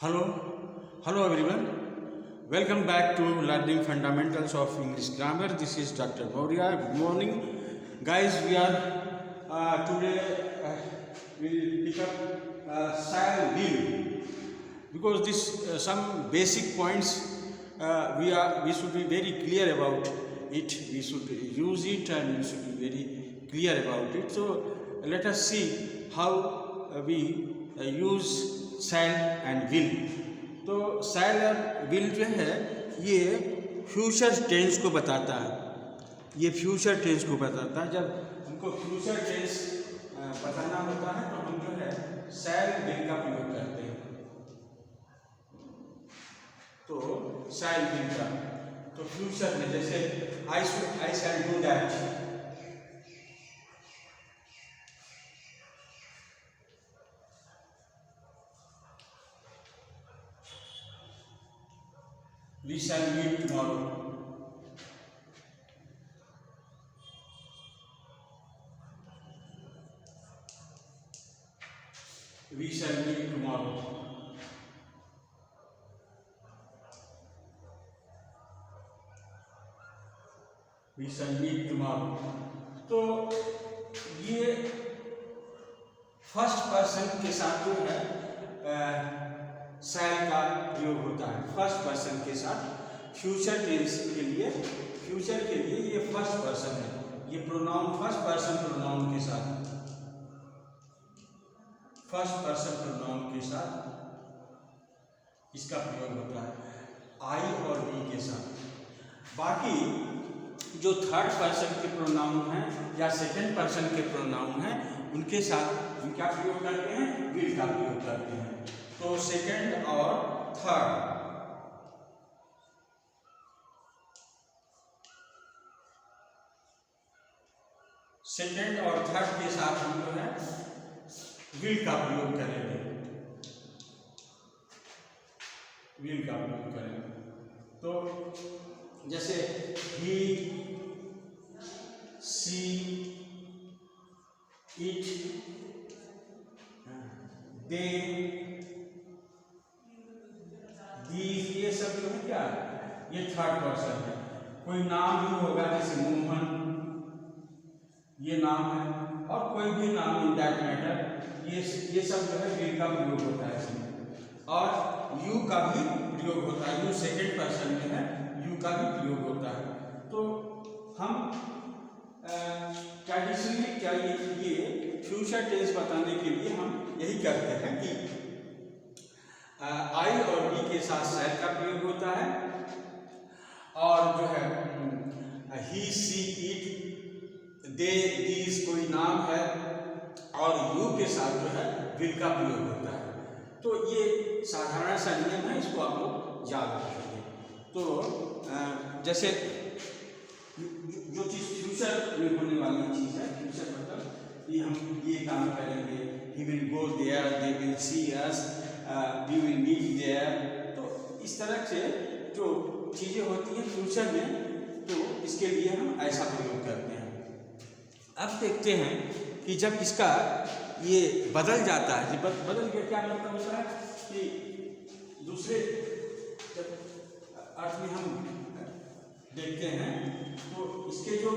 Hello, hello everyone. Welcome back to Learning Fundamentals of English Grammar. This is Dr. Maurya. Good morning, guys. We are today we'll pick up shall will, because this some basic points we should be very clear about it. We should use it and we should be very clear about it. So let us see how we use shall and will. तो shall और will जो है ये future tense को बताता है, ये future tense को बताता है। जब हमको फ्यूचर टेंस बताना होता है तो हम जो है शैल विल का प्रयोग करते हैं। तो शैल विल का तो फ्यूचर में जैसे I shall do that, we shall meet tomorrow, we shall meet tomorrow, we shall meet tomorrow। तो ये फर्स्ट पर्सन के साथ जो है शैल का प्रयोग होता है। फर्स्ट पर्सन के साथ फ्यूचर टेंस के लिए, फ्यूचर के लिए ये फर्स्ट पर्सन है, ये प्रोनाउन फर्स्ट पर्सन प्रोनाउन के साथ, फर्स्ट पर्सन प्रोनाउन के साथ इसका प्रयोग होता है आई और वी के साथ। बाकी जो थर्ड पर्सन के प्रोनाउन हैं या सेकंड पर्सन के प्रोनाउन हैं उनके साथ हम क्या प्रयोग करते हैं, विल का प्रयोग करते हैं। तो सेकंड और थर्ड, सेकंड और थर्ड के साथ हम जो है विल का प्रयोग करेंगे, विल का प्रयोग करेंगे। तो जैसे ही, सी, इट, दे, ये सब जो है क्या, ये थर्ड पर्सन है। कोई नाम भी होगा जैसे मोहन, ये नाम है, और कोई भी नाम इन दैट मैटर, ये सब जो है विल का प्रयोग होता है इसमें। और यू का भी प्रयोग होता है, यू सेकंड पर्सन में है, यू का भी प्रयोग होता है। तो हम ट्रेडिशनली क्या ये फ्यूचर टेंस बताने के लिए हम यही करते हैं कि आई और बी के साथ शैल का प्रयोग होता है, और जो है ही, सी, इट, दे, दीज कोई नाम है, और यू के साथ जो है विल का प्रयोग होता है। तो ये साधारण सा नियम है, इसको आप लोग याद रखेंगे। तो जैसे जो चीज़ फ्यूचर में होने वाली चीज़ है, फ्यूचर मतलब कि हम ये काम करेंगे, he will go there, they will see us, we will meet there. तो इस तरह से जो चीज़ें होती हैं फ्यूचर में, तो इसके लिए हम ऐसा प्रयोग करते हैं। अब देखते हैं कि जब इसका ये बदल जाता है, जब बदल के क्या मतलब होता है कि दूसरे जब अर्थ में हम देखते हैं तो इसके जो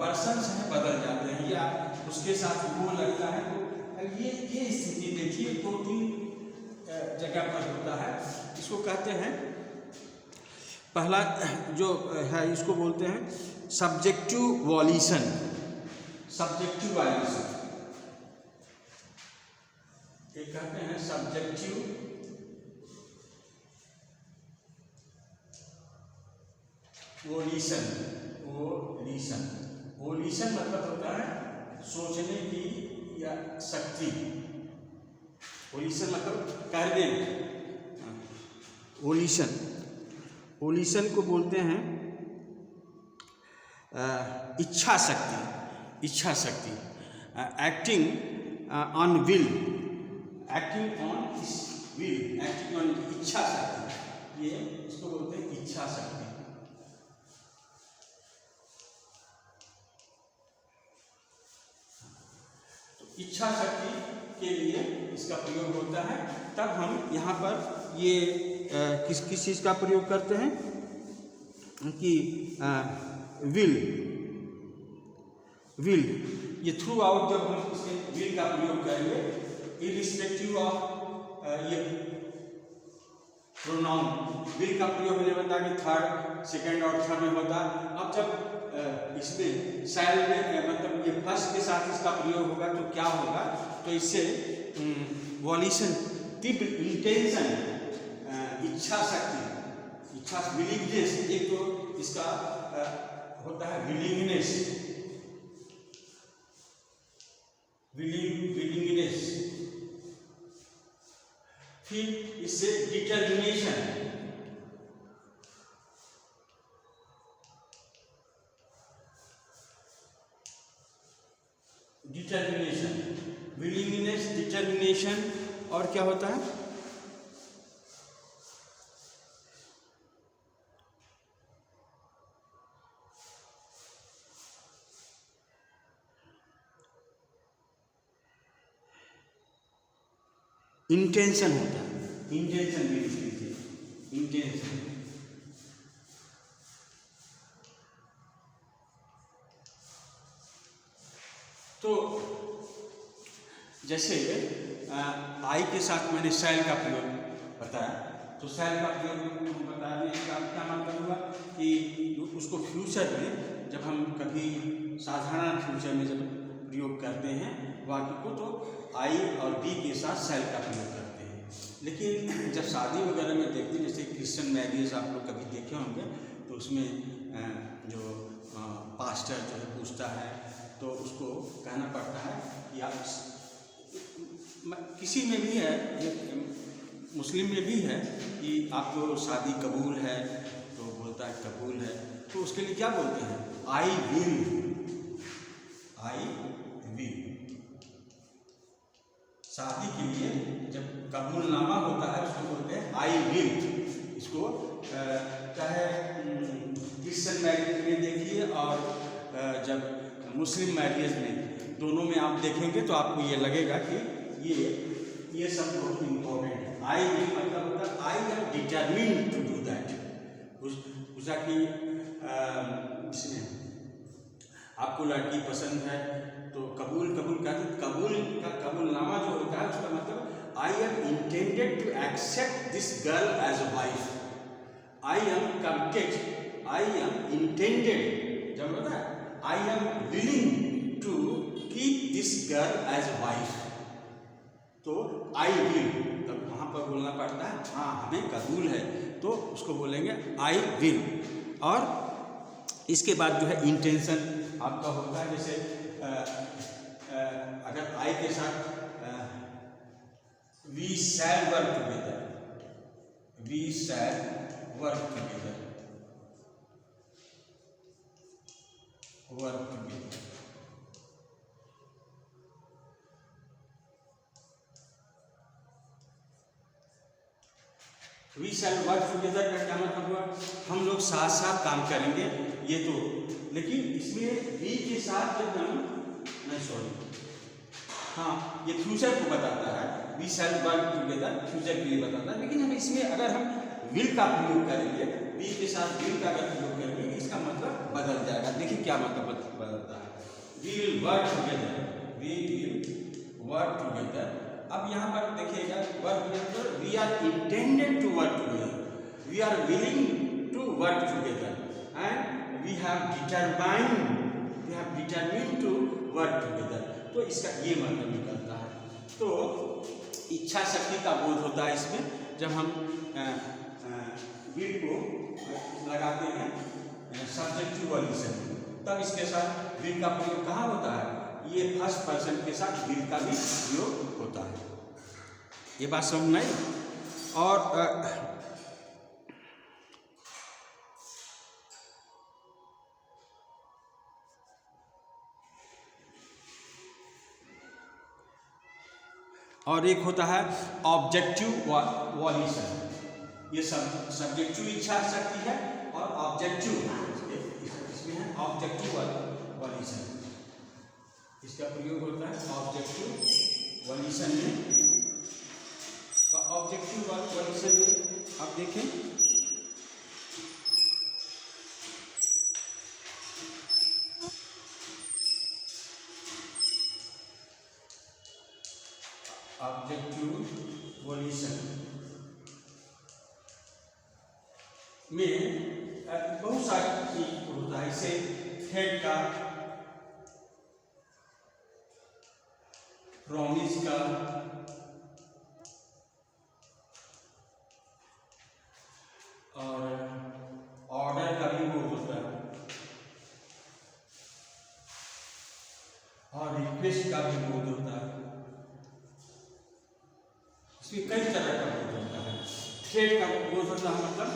पर्सन्स हैं बदल जाते हैं या उसके साथ वो लगता है। तो ये स्थिति देखिए 2-3 जगह पर होता है। इसको कहते हैं, पहला जो है इसको बोलते हैं सब्जेक्टिव वॉल्यूशन, सब्जेक्टिव वॉल्यूशन, ये कहते हैं सब्जेक्टिव वॉल्यूशन। वॉल्यूशन, वॉल्यूशन मतलब होता है सोचने की या शक्ति, वॉल्यूशन मतलब करने, वॉल्यूशन, वॉल्यूशन को बोलते हैं इच्छा शक्ति, इच्छा शक्ति, acting on will, acting on will, acting on इच्छा शक्ति, ये इसको बोलते हैं इच्छा शक्ति। इच्छा शक्ति के लिए इसका प्रयोग होता है। तब हम यहाँ पर ये किस चीज़ का प्रयोग करते हैं कि विल ये थ्रू आउट जब हम इसमें विल का प्रयोग करेंगे इरिस्पेक्टिव ऑफ ये प्रोनाउन विल का प्रयोग मैंने बताया कि थर्ड, सेकंड और थर्ड में होता है। अब जब इसमें शैल में मतलब ये फर्स्ट के साथ इसका प्रयोग होगा तो क्या होगा, तो इससे वॉल्यूशन, तीव्र, इंटेंशन, इच्छा शक्ति, इच्छा विलिंगनेस, एक तो इसका होता है विलिंगनेस, विलिंगनेस, फिर इससे डिटर्मिनेशन, विलिंगनेस, डिटर्मिनेशन, और क्या होता है इंटेंशन होता है, इंटेंशन भी लिख लीजिए, इंटेंशन। तो जैसे आई के साथ मैंने शैल का प्रयोग बताया, तो शैल का प्रयोग बताने का क्या मतलब हुआ कि उसको फ्यूचर में जब हम कभी साधारण फ्यूचर में जब प्रयोग करते हैं वाक्य को, तो आई और बी के साथ शैल का प्रयोग करते हैं। लेकिन जब शादी वगैरह में देखते हैं, जैसे क्रिश्चियन मैरिज आप लोग कभी देखे होंगे, तो उसमें जो पास्टर जो है पूछता है तो उसको कहना पड़ता है कि आप किसी में भी है, मुस्लिम में भी है कि आपको शादी कबूल है, तो बोलता है कबूल है, तो उसके लिए क्या बोलते हैं, आई विल, आई विल। शादी के लिए जब कबूलनामा होता है उसको बोलते हैं आई विल। इसको चाहे क्रिश्चियन मैरिज में देखिए और जब मुस्लिम मैरिज में, दोनों में आप देखेंगे तो आपको ये लगेगा कि ये सब बहुत इम्पोर्टेंट है। आई विल मतलब होता है I am determined to do that. उसका कि आपको लड़की पसंद है तो कबूल कहते, कबूल का कबूलनामा जो होता है उसका मतलब I am intended to accept this girl as a wife, I am committed, I am intended, जब होता है I am willing to keep this girl as a wife, तो आई विल, तब वहाँ पर बोलना पड़ता है हाँ हमें कबूल है, तो उसको बोलेंगे आई विल। और इसके बाद जो है इंटेंशन आपका होता है, जैसे अगर आई के साथ we shall work together, we shall work together, work together, we shall work together का क्या मतलब हुआ, हम लोग साथ साथ काम करेंगे, ये तो। लेकिन इसमें वी के साथ जब हम नहीं, सॉरी, हाँ ये फ्यूचर को बताता है, we shall work together future के लिए बताता है। लेकिन हम इसमें अगर हम विल का प्रयोग करेंगे, वी के साथ विल का अगर प्रयोग करेंगे, इसका मतलब बदल जाएगा। देखिए क्या मतलब बदलता है, we will work together, we will work together. अब यहाँ पर देखिएगा work together, we are intended to work together, we are willing to work together, and we have determined to work together. तो इसका ये मतलब निकलता है। तो इच्छा शक्ति का बोध होता है इसमें, जब हम विल को लगाते हैं सब्जेक्टिव वॉल्यूशन, तब इसके साथ विल का प्रयोग कहाँ होता है, ये फर्स्ट पर्सन के साथ विल का भी प्रयोग होता है। ये बात समझ में आई। और एक होता है ऑब्जेक्टिव वॉल्यूशन, ये सब सब्जेक्टिव इच्छा शक्ति है, और ऑब्जेक्टिव इसमें है ऑब्जेक्टिव वॉल्यूशन, इसका प्रयोग होता है ऑब्जेक्टिव वॉल्यूशन में ऑब्जेक्टिव वॉल्यूशन में आप देखें ऑब्जेक्टिव वॉल्यूशन में बहुत सारी चीज होता है। इसे थ्रेड का, प्रॉमिस का, और ऑर्डर का भी बोध होता है, और रिक्वेस्ट का भी बोध होता है। इसमें कई तरह का बोध होता है। थ्रेड का बोध होता है मतलब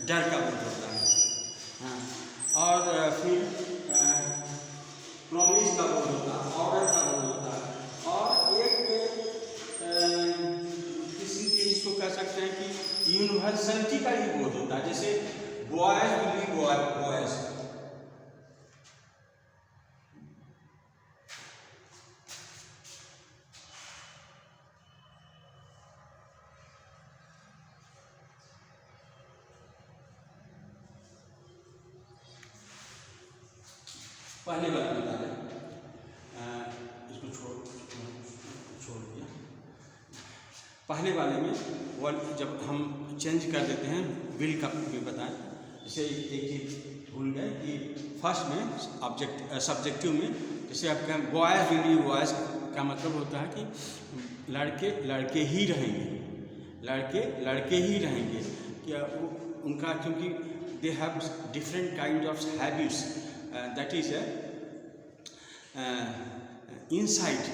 डर का बोध होता है, हाँ। और फिर प्रॉमिस का बोध होता है, ऑर्डर का बोध होता है, और एक किसी चीज को कह सकते हैं कि यूनिवर्सलिटी का ही बोध होता है। जैसे बॉयज विल बी बॉयज, पहले बात बता दें, इसको छोड़ दिया। पहले वाले में जब हम चेंज कर देते हैं विल का भी बताएं। जैसे एक चीज भूल गए कि फर्स्ट में सब्जेक्टिव में जैसे आप कहें बॉयज विल बी बॉयज का मतलब होता है कि लड़के लड़के ही रहेंगे, लड़के लड़के ही रहेंगे। क्या उनका, क्योंकि they have different kind of habits, that is inside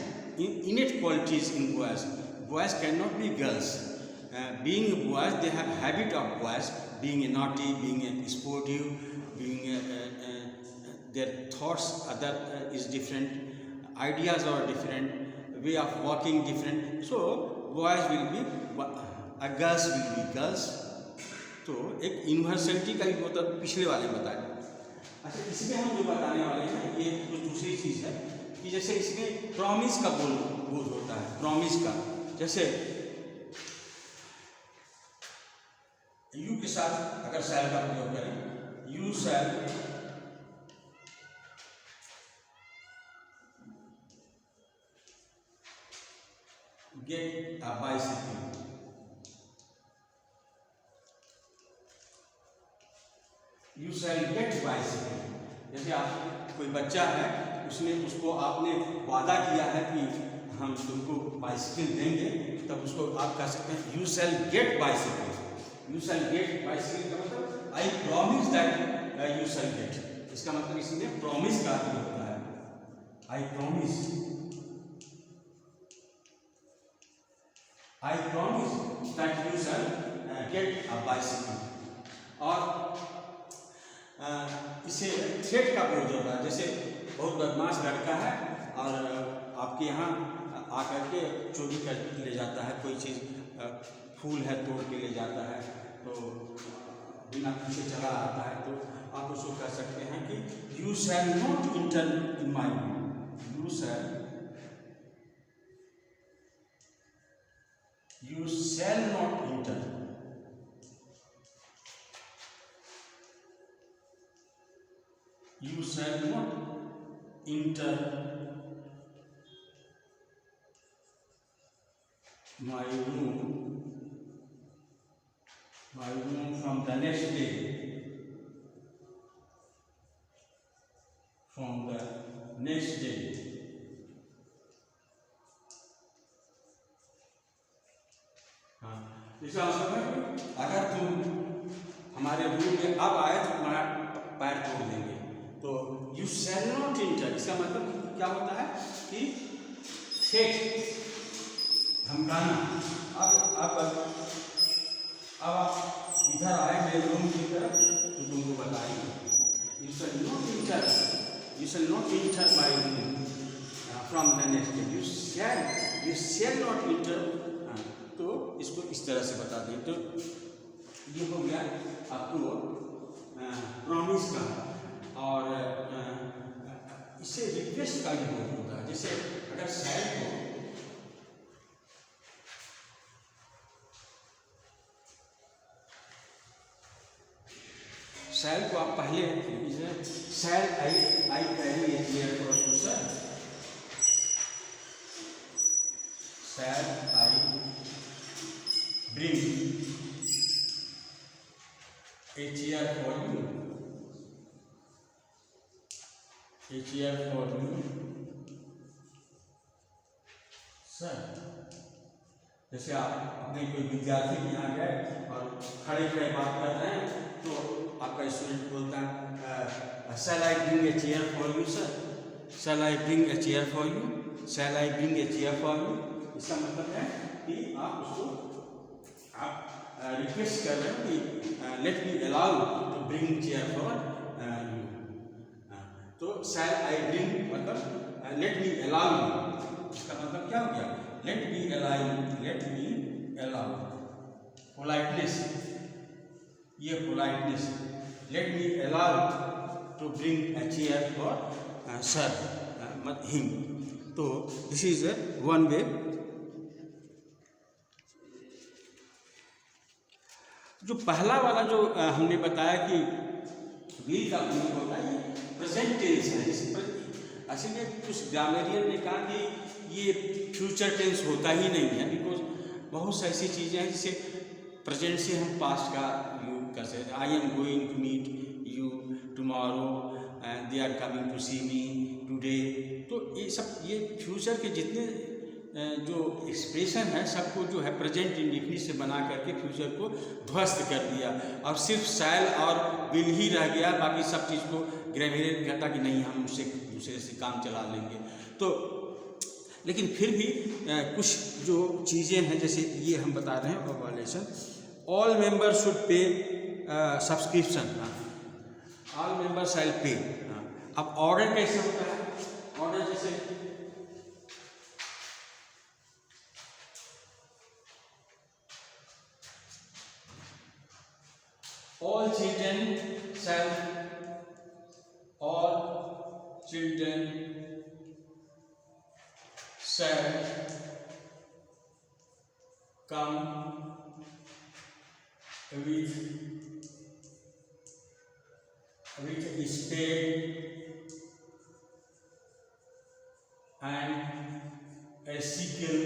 innate qualities in boys. Boys cannot be girls. Being boys, they have habit of boys, being naughty, being sportive, being their thoughts other is different, ideas are different, way of walking different. So boys will be girls will be girls. तो एक universality का भी मतलब पिछले वाले में बताया। अच्छा, इसमें हम जो बताने वाले हैं ये जो दूसरी चीज़ है कि जैसे इसमें प्रॉमिस का बोध होता है। प्रॉमिस का जैसे यू के साथ अगर शैल का प्रयोग करें, you shall get a bicycle, you shall gate bicycle. जैसे आप कोई बच्चा है, उसको आपने वादा किया है कि हम तुमको बाइसिकल देंगे, तब उसको आप कह सकते हैं you shall gate bicycle. You shall gate bicycle का मतलब I promise that you shall gate. इसका मतलब इसमें प्रॉमिस का भी होता है, I promise that you shall get a bicycle. और इसे थ्रेट का बोध होता है। जैसे बहुत बदमाश लड़का है और आपके यहाँ आकर के चोरी कर ले जाता है, कोई चीज़ फूल है तोड़ के ले जाता है, तो बिना पीछे चला आता है, तो आप उसको कह सकते हैं कि you shall not inter in my room, you shall not inter, you shall not enter my room from the next day, from the next day। हाँ, इसका मतलब है अगर तुम हमारे रूम में अब आए तो तुम्हारा पैर तोड़ देंगे। तो यू शैल नॉट इंटर, इसका मतलब क्या होता है कि थ्रेट, धमकाना। अब आप इधर आए मेरे रूम की तरफ तो तुमको बताएंगे you shall not inter my room from the next day, you shall not inter. तो इसको इस तरह से बता दें। तो ये हो गया आपको प्रॉमिस का। और इससे रिक्वेस्ट का भी बोध होता है। जैसे अगर सेल को आप पहले सेल आई पहली sir shall I bring a chair for you, a chair for you, sir. जैसे आप अपने कोई विद्यार्थी के यहाँ गए और खड़े खड़े बात कर रहे हैं तो आपका स्टूडेंट बोलता है shall I bring a chair for you sir, shall I bring a chair for you, shall I bring a chair for you। इसका मतलब है कि आप उसको आप रिक्वेस्ट कर रहे हैं कि let me allow to bring chair for you. तो shall I bring मतलब लेट मी अलाउ, इसका मतलब क्या हो गया, लेट मी अलाउ पोलाइटनेस, ये politeness, let me allow to bring a chair for sir him. तो दिस इज वन वे। जो पहला वाला जो हमने बताया कि विल का प्रयोग होता है, ये प्रेजेंट टेंस है। इसलिए कुछ ग्रामेरियन ने कहा कि ये फ्यूचर टेंस होता ही नहीं है, बिकॉज बहुत सी ऐसी चीज़ें हैं जिसे प्रेजेंट से हम पास्ट का यूज कर सकते हैं। I am going to meet you tomorrow, they are coming to see me today. तो ये सब ये फ्यूचर के जितने जो एक्सप्रेशन है सबको जो है प्रेजेंट इंडिफिनिट से बना करके फ्यूचर को ध्वस्त कर दिया और सिर्फ शैल और विल ही रह गया। बाकी सब चीज़ को ग्रामेरियन कहता कि नहीं हम उससे दूसरे से काम चला लेंगे। तो लेकिन फिर भी कुछ जो चीज़ें हैं जैसे ये हम बता रहे हैं violation, all member should pay subscription, all member शैल पे। अब ऑर्डर कैसे होता है, ऑर्डर जैसे all children shall come with spade and a sickle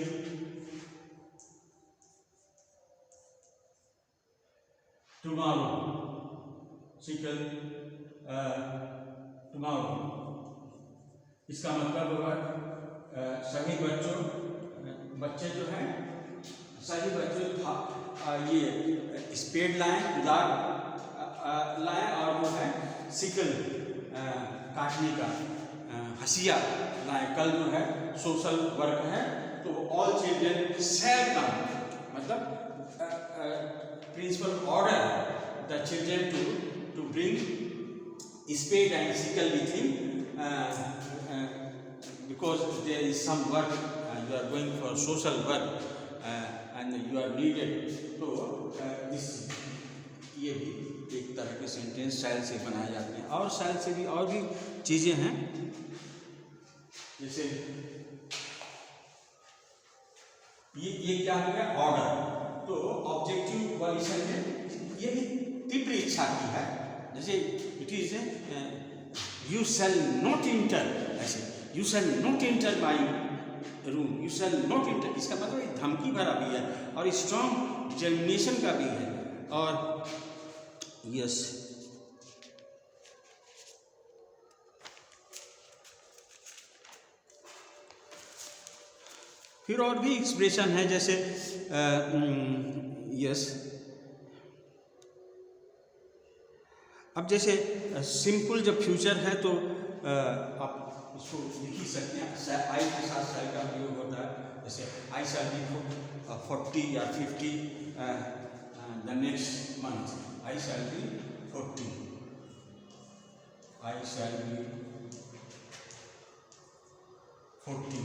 tomorrow, tomorrow। इसका मतलब होगा सभी बच्चे जो हैं सभी बच्चे ये स्पेड लाएं, कुदार लाएं और जो है सिकल काटने का हसिया लाएं। कल जो है सोशल वर्क है तो ऑल चिल्ड्रन शैल कम, मतलब principal order the children to bring spade and sickle with him because there is some work, you are going for social work and you are needed। तो this ये भी एक तरह के sentence शैल से बनाए जाते हैं। और शैल से भी और भी चीज़ें हैं जैसे ये क्या हो गया ऑर्डर। तो ऑब्जेक्टिव वॉल्यूशन में ये भी तीव्र इच्छा की है, जैसे it is you shall not enter, ऐसे you shall not enter my room, you shall not enter. इसका मतलब एक धमकी भरा भी है और स्ट्रॉन्ग डिटर्मिनेशन का भी है। और यस फिर और भी एक्सप्रेशन है जैसे यस। अब जैसे सिंपल जब फ्यूचर है तो आप इसको लिख ही सकते हैं, आई के साथ शैल का प्रयोग होता है। जैसे आई शैल बी 40 या 50 the next month, I shall be 40, I shall be 40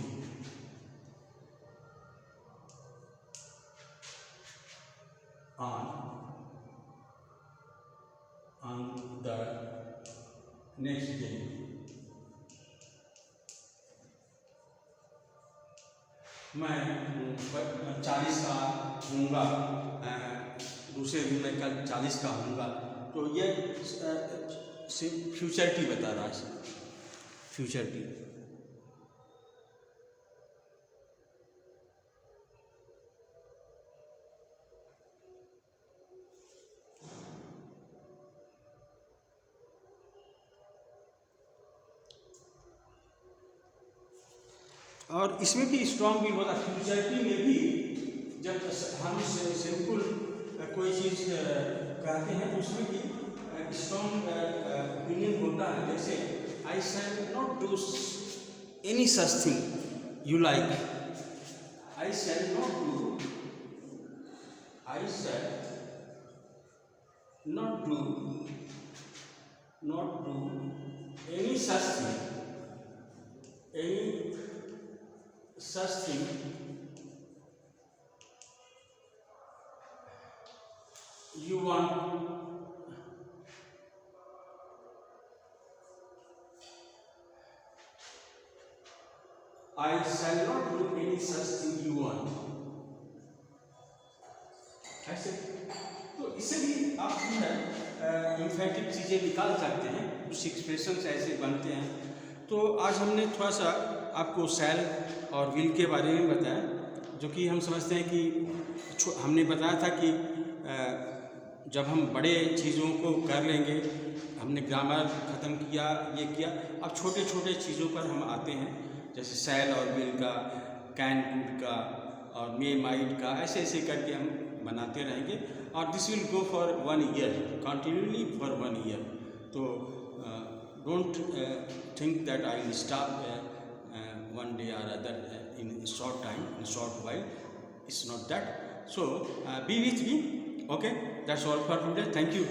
on the next day। मैं 40 का हूँगा, दूसरे दिन मैं कल 40 का हूँगा। तो ये फ्यूचर की बता रहा है, फ्यूचर की। और इसमें भी स्ट्रॉन्ग भी होता है, फ्यूचरिटी में भी जब हम सिंपल कोई चीज़ कहते हैं तो उसमें भी स्ट्रॉन्ग ओपिनियन होता है। जैसे I shall not do any such thing you like, I shall not do any such thing you want, I shall not do any such thing you want, ऐसे। तो इससे भी आप जो है इम्फेटिक चीज़ें निकाल सकते हैं, कुछ एक्सप्रेशंस ऐसे बनते हैं। तो आज हमने थोड़ा सा आपको शैल और विल के बारे में बताया, जो कि हम समझते हैं कि हमने बताया था कि जब हम बड़े चीज़ों को कर लेंगे, हमने ग्रामर ख़त्म किया, ये किया, अब छोटे छोटे चीज़ों पर हम आते हैं, जैसे शैल और विल का, कैन कुड का और मे माइट का, ऐसे ऐसे करके हम बनाते रहेंगे। और this will go for 1 year, continuously for 1 year. तो don't think that I will stop one day or other in short time, in short while. It's not that. So be with me. Okay, that's all for today. Thank you.